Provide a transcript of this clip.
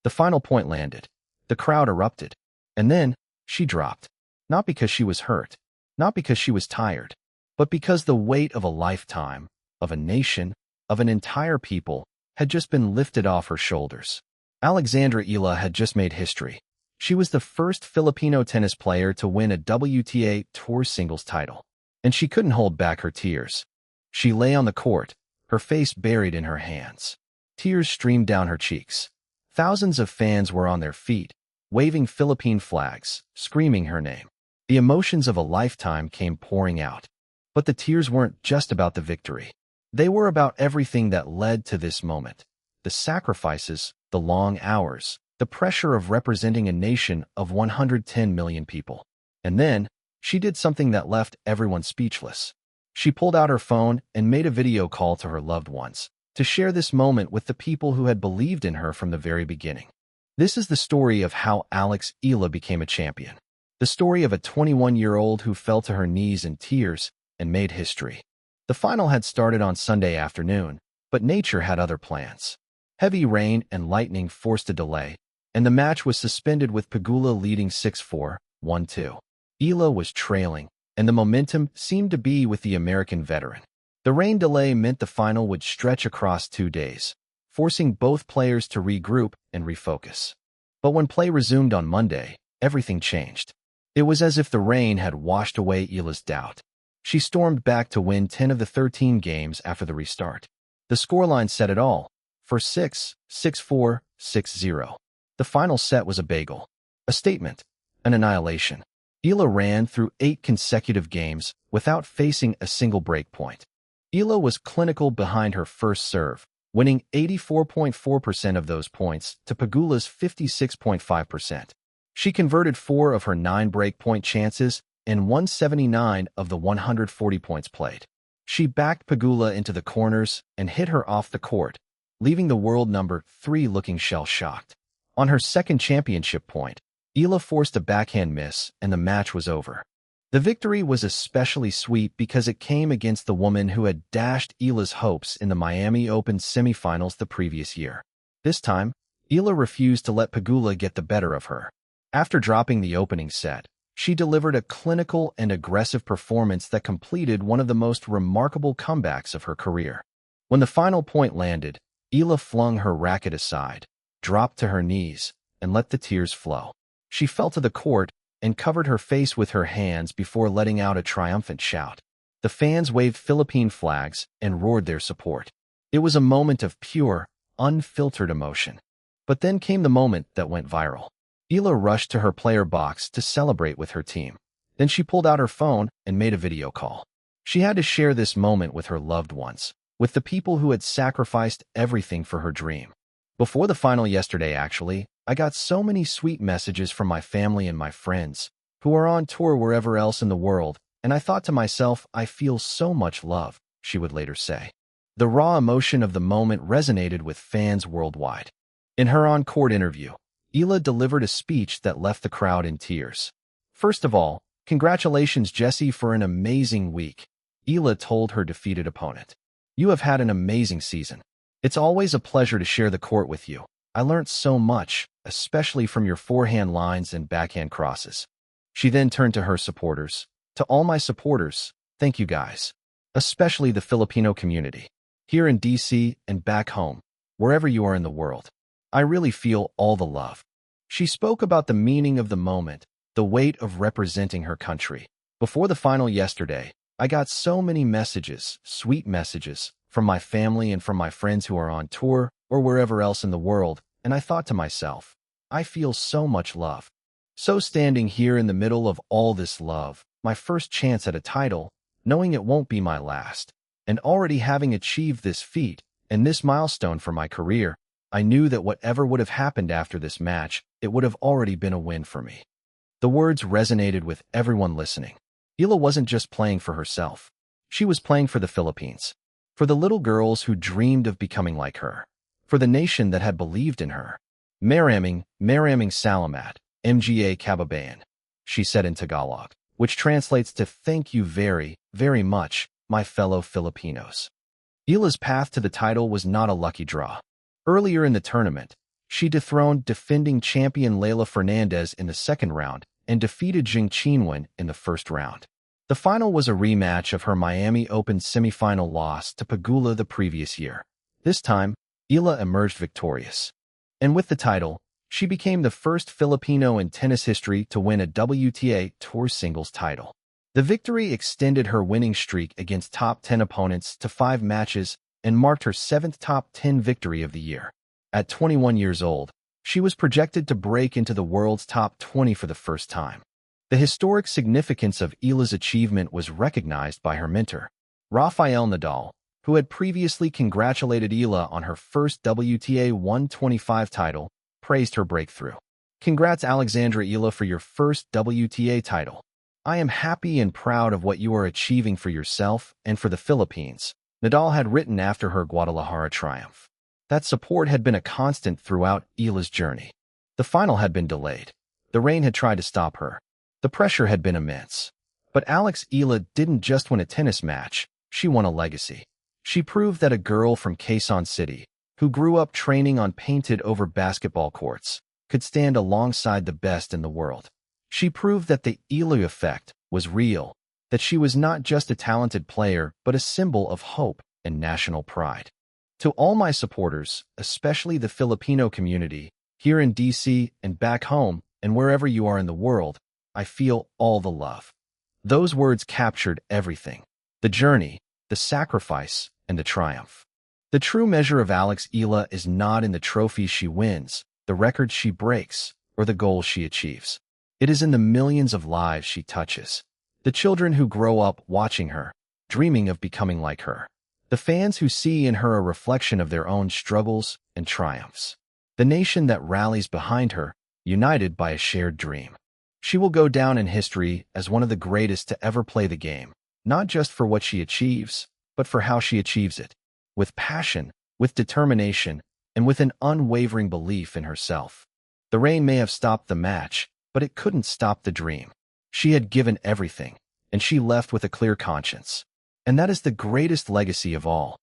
The final point landed. The crowd erupted. And then, she dropped. Not because she was hurt, not because she was tired, but because the weight of a lifetime, of a nation, of an entire people, had just been lifted off her shoulders. Alexandra Eala had just made history. She was the first Filipino tennis player to win a WTA Tour singles title. And she couldn't hold back her tears. She lay on the court, her face buried in her hands. Tears streamed down her cheeks. Thousands of fans were on their feet, waving Philippine flags, screaming her name. The emotions of a lifetime came pouring out. But the tears weren't just about the victory. They were about everything that led to this moment. The sacrifices, the long hours, the pressure of representing a nation of 110 million people. And then, she did something that left everyone speechless. She pulled out her phone and made a video call to her loved ones, to share this moment with the people who had believed in her from the very beginning. This is the story of how Alex Eala became a champion. The story of a 21-year-old who fell to her knees in tears and made history. The final had started on Sunday afternoon, but nature had other plans. Heavy rain and lightning forced a delay, and the match was suspended with Pegula leading 6-4, 1-2. Eala was trailing, and the momentum seemed to be with the American veteran. The rain delay meant the final would stretch across 2 days, forcing both players to regroup and refocus. But when play resumed on Monday, everything changed. It was as if the rain had washed away Eala's doubt. She stormed back to win 10 of the 13 games after the restart. The scoreline said it all. For 6, 6-4, 6-0. The final set was a bagel. A statement. An annihilation. Eala ran through 8 consecutive games without facing a single break point. Eala was clinical behind her first serve, winning 84.4% of those points to Pegula's 56.5%. She converted 4 of her 9 break-point chances and won 79 of the 140 points played. She backed Pegula into the corners and hit her off the court, leaving the world number 3 looking shell-shocked. On her second championship point, Eala forced a backhand miss and the match was over. The victory was especially sweet because it came against the woman who had dashed Eala's hopes in the Miami Open semifinals the previous year. This time, Eala refused to let Pegula get the better of her. After dropping the opening set, she delivered a clinical and aggressive performance that completed one of the most remarkable comebacks of her career. When the final point landed, Eala flung her racket aside, dropped to her knees, and let the tears flow. She fell to the court and covered her face with her hands before letting out a triumphant shout. The fans waved Philippine flags and roared their support. It was a moment of pure, unfiltered emotion. But then came the moment that went viral. Eala rushed to her player box to celebrate with her team. Then she pulled out her phone and made a video call. She had to share this moment with her loved ones, with the people who had sacrificed everything for her dream. Before the final yesterday, actually, I got so many sweet messages from my family and my friends, who are on tour wherever else in the world, and I thought to myself, I feel so much love, she would later say. The raw emotion of the moment resonated with fans worldwide. In her on-court interview, Eala delivered a speech that left the crowd in tears. First of all, congratulations, Jessie, for an amazing week, Eala told her defeated opponent. You have had an amazing season. It's always a pleasure to share the court with you. I learned so much, especially from your forehand lines and backhand crosses. She then turned to her supporters. To all my supporters, thank you guys. Especially the Filipino community. Here in DC and back home, wherever you are in the world. I really feel all the love. She spoke about the meaning of the moment, the weight of representing her country. Before the final yesterday, I got so many messages, sweet messages, from my family and from my friends who are on tour or wherever else in the world, and I thought to myself, I feel so much love. So standing here in the middle of all this love, my first chance at a title, knowing it won't be my last, and already having achieved this feat and this milestone for my career, I knew that whatever would have happened after this match, it would have already been a win for me. The words resonated with everyone listening. Eala wasn't just playing for herself. She was playing for the Philippines, for the little girls who dreamed of becoming like her, for the nation that had believed in her. Maraming salamat, mga kababayan, she said in Tagalog, which translates to thank you very, very much, my fellow Filipinos. Eala's path to the title was not a lucky draw. Earlier in the tournament, She dethroned defending champion Leylah Fernandez in the second round and defeated Jing Qinwen in the first round. The final was a rematch of her Miami Open semifinal loss to Pegula the previous year. This time, Eala emerged victorious. And with the title, she became the first Filipino in tennis history to win a WTA Tour singles title. The victory extended her winning streak against top 10 opponents to 5 matches and marked her 7th top 10 victory of the year. At 21 years old, she was projected to break into the world's top 20 for the first time. The historic significance of Eala's achievement was recognized by her mentor, Rafael Nadal, who had previously congratulated Eala on her first WTA 125 title, praised her breakthrough. "Congrats, Alexandra Eala, for your first WTA title. I am happy and proud of what you are achieving for yourself and for the Philippines," Nadal had written after her Guadalajara triumph. That support had been a constant throughout Eala's journey. The final had been delayed. The rain had tried to stop her. The pressure had been immense. But Eala didn't just win a tennis match, she won a legacy. She proved that a girl from Quezon City, who grew up training on painted-over basketball courts, could stand alongside the best in the world. She proved that the Eala effect was real, that she was not just a talented player but a symbol of hope and national pride. To all my supporters, especially the Filipino community, here in DC and back home and wherever you are in the world, I feel all the love. Those words captured everything: the journey, the sacrifice, and the triumph. The true measure of Eala is not in the trophies she wins, the records she breaks, or the goals she achieves. It is in the millions of lives she touches. The children who grow up watching her, dreaming of becoming like her. The fans who see in her a reflection of their own struggles and triumphs. The nation that rallies behind her, united by a shared dream. She will go down in history as one of the greatest to ever play the game, not just for what she achieves, but for how she achieves it. With passion, with determination, and with an unwavering belief in herself. The rain may have stopped the match, but it couldn't stop the dream. She had given everything, and she left with a clear conscience. And that is the greatest legacy of all.